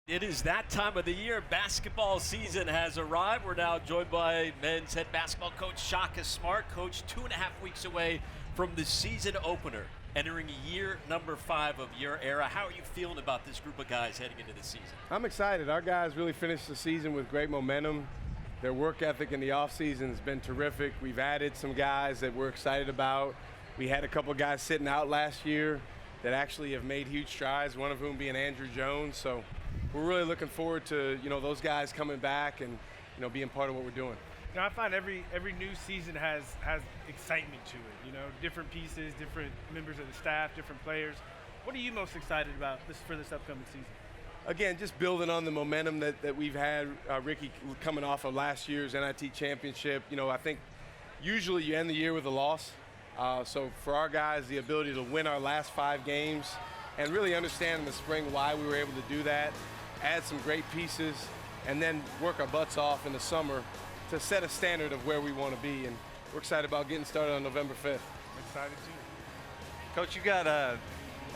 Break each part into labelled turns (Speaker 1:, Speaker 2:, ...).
Speaker 1: It is that time of the year. Basketball season has arrived. We're now joined by men's head basketball coach Shaka Smart. Coach, 2.5 weeks away from the season opener, entering year number 5 of your era. How are you feeling about this group of guys heading into the season?
Speaker 2: I'm excited. Our guys really finished the season with great momentum. Their work ethic in the offseason has been terrific. We've added some guys that we're excited about. We had a couple guys sitting out last year that actually have made huge strides, one of whom being Andrew Jones. So we're really looking forward to those guys coming back and being part of what we're doing.
Speaker 3: I find every new season has excitement to it. Different pieces, different members of the staff, different players. What are you most excited about for this upcoming season?
Speaker 2: Again, just building on the momentum that we've had. Ricky coming off of last year's NIT championship. I think usually you end the year with a loss. So for our guys, the ability to win our last 5 games and really understand in the spring why we were able to do that, add some great pieces, and then work our butts off in the summer to set a standard of where we want to be. And we're excited about getting started on November 5th.
Speaker 3: I'm excited too.
Speaker 4: Coach, you got a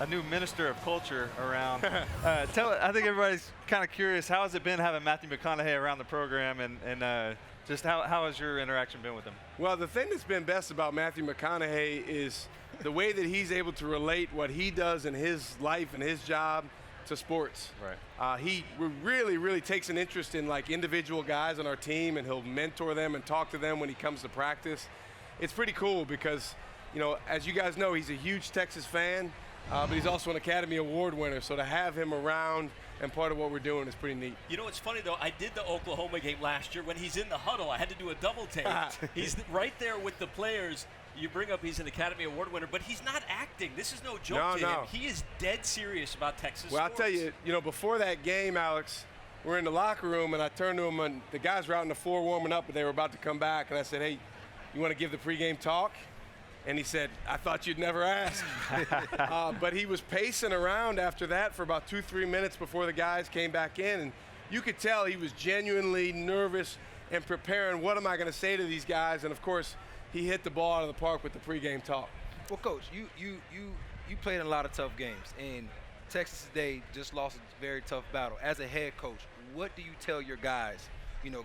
Speaker 4: new minister of culture around. I think everybody's kind of curious, how has it been having Matthew McConaughey around the program, and just how has your interaction been with him?
Speaker 2: Well, the thing that's been best about Matthew McConaughey is the way that he's able to relate what he does in his life and his job to sports.
Speaker 4: Right.
Speaker 2: He really takes an interest in individual guys on our team, and he'll mentor them and talk to them when he comes to practice. It's pretty cool because, as you guys know, he's a huge Texas fan, but he's also an Academy Award winner. So to have him around and part of what we're doing is pretty neat.
Speaker 1: It's funny, though. I did the Oklahoma game last year. When he's in the huddle, I had to do a double take. He's right there with the players. You bring up he's an Academy Award winner, but he's not acting. This is no joke to him. He is dead serious about Texas
Speaker 2: Well,
Speaker 1: sports.
Speaker 2: I'll tell you, before that game, Alex, we're in the locker room, and I turned to him, and the guys were out on the floor warming up, but they were about to come back, and I said, hey, you want to give the pregame talk? And he said, I thought you'd never ask. But he was pacing around after that for about 2-3 minutes before the guys came back in, and you could tell he was genuinely nervous and preparing, what am I going to say to these guys? And, of course, he hit the ball out of the park with the pregame talk.
Speaker 5: Well, Coach, you played in a lot of tough games, and Texas today just lost a very tough battle. As a head coach, what do you tell your guys,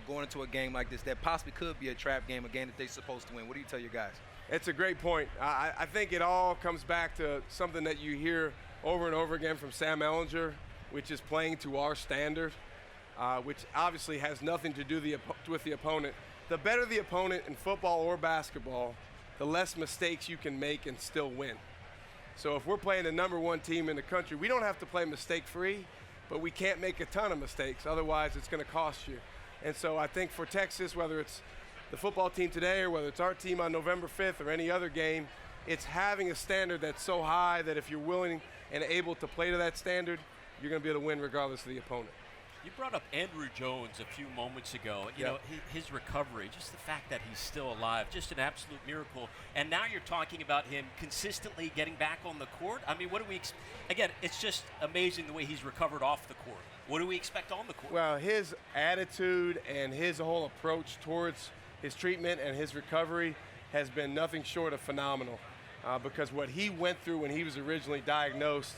Speaker 5: going into a game like this that possibly could be a trap game, a game that they're supposed to win? What do you tell your guys?
Speaker 2: It's a great point. I think it all comes back to something that you hear over and over again from Sam Ehlinger, which is playing to our standard, which obviously has nothing to do with the opponent. The better the opponent in football or basketball, the less mistakes you can make and still win. So if we're playing the #1 team in the country, we don't have to play mistake-free, but we can't make a ton of mistakes. Otherwise, it's going to cost you. And so I think for Texas, whether it's the football team today or whether it's our team on November 5th or any other game, it's having a standard that's so high that if you're willing and able to play to that standard, you're going to be able to win regardless of the opponent.
Speaker 1: You brought up Andrew Jones a few moments ago. His recovery, just the fact that he's still alive, just an absolute miracle. And now you're talking about him consistently getting back on the court. I mean, what do we again, it's just amazing the way he's recovered off the court. What do we expect on the court?
Speaker 2: Well, his attitude and his whole approach towards his treatment and his recovery has been nothing short of phenomenal, because what he went through when he was originally diagnosed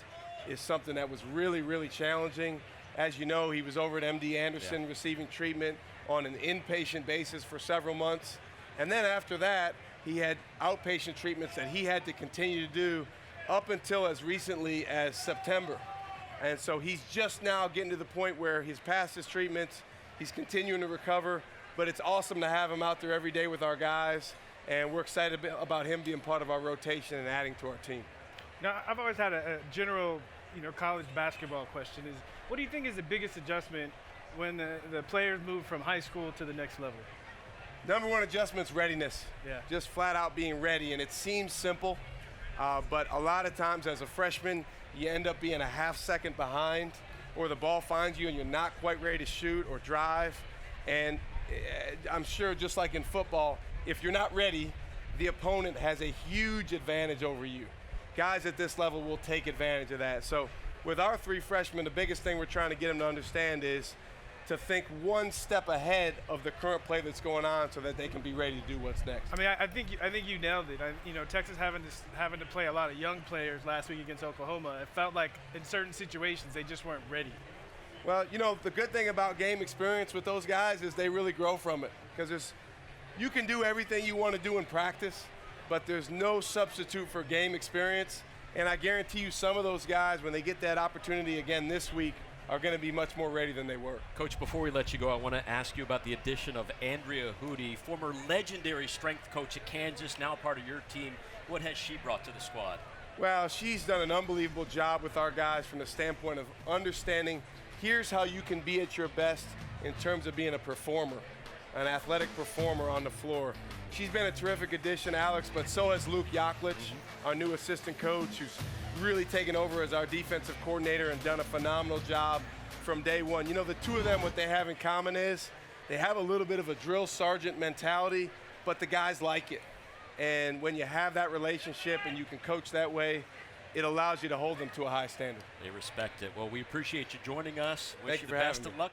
Speaker 2: is something that was really challenging. As you know, he was over at MD Anderson receiving treatment on an inpatient basis for several months. And then after that, he had outpatient treatments that he had to continue to do up until as recently as September. And so he's just now getting to the point where he's passed his treatments, he's continuing to recover, but it's awesome to have him out there every day with our guys, and we're excited about him being part of our rotation and adding to our team.
Speaker 3: Now, I've always had a general college basketball question is, what do you think is the biggest adjustment when the players move from high school to the next level?
Speaker 2: #1 adjustment's readiness.
Speaker 3: Yeah.
Speaker 2: Just flat out being ready, and it seems simple, but a lot of times as a freshman, you end up being a half second behind, or the ball finds you and you're not quite ready to shoot or drive. And I'm sure just like in football, if you're not ready, the opponent has a huge advantage over you. Guys at this level will take advantage of that. So with our 3 freshmen, the biggest thing we're trying to get them to understand is to think one step ahead of the current play that's going on so that they can be ready to do what's next.
Speaker 3: I mean, I think you nailed it. Texas having to play a lot of young players last week against Oklahoma, it felt like in certain situations they just weren't ready.
Speaker 2: Well, you know, the good thing about game experience with those guys is they really grow from it, because you can do everything you want to do in practice, but there's no substitute for game experience. And I guarantee you some of those guys, when they get that opportunity again this week, are going to be much more ready than they were.
Speaker 1: Coach, before we let you go, I want to ask you about the addition of Andrea Hootie, former legendary strength coach at Kansas, now part of your team. What has she brought to the squad?
Speaker 2: Well, she's done an unbelievable job with our guys from the standpoint of understanding here's how you can be at your best in terms of being a performer, an athletic performer on the floor. She's been a terrific addition, Alex, but so has Luke Yaklich, our new assistant coach, who's really taken over as our defensive coordinator and done a phenomenal job from day one. You know, the two of them, what they have in common is they have a little bit of a drill sergeant mentality, but the guys like it. And when you have that relationship and you can coach that way, it allows you to hold them to a high standard.
Speaker 1: They respect it. Well, we appreciate you joining us. Wish
Speaker 2: Thank
Speaker 1: you
Speaker 2: you
Speaker 1: the
Speaker 2: for
Speaker 1: best
Speaker 2: having
Speaker 1: of
Speaker 2: me.
Speaker 1: luck.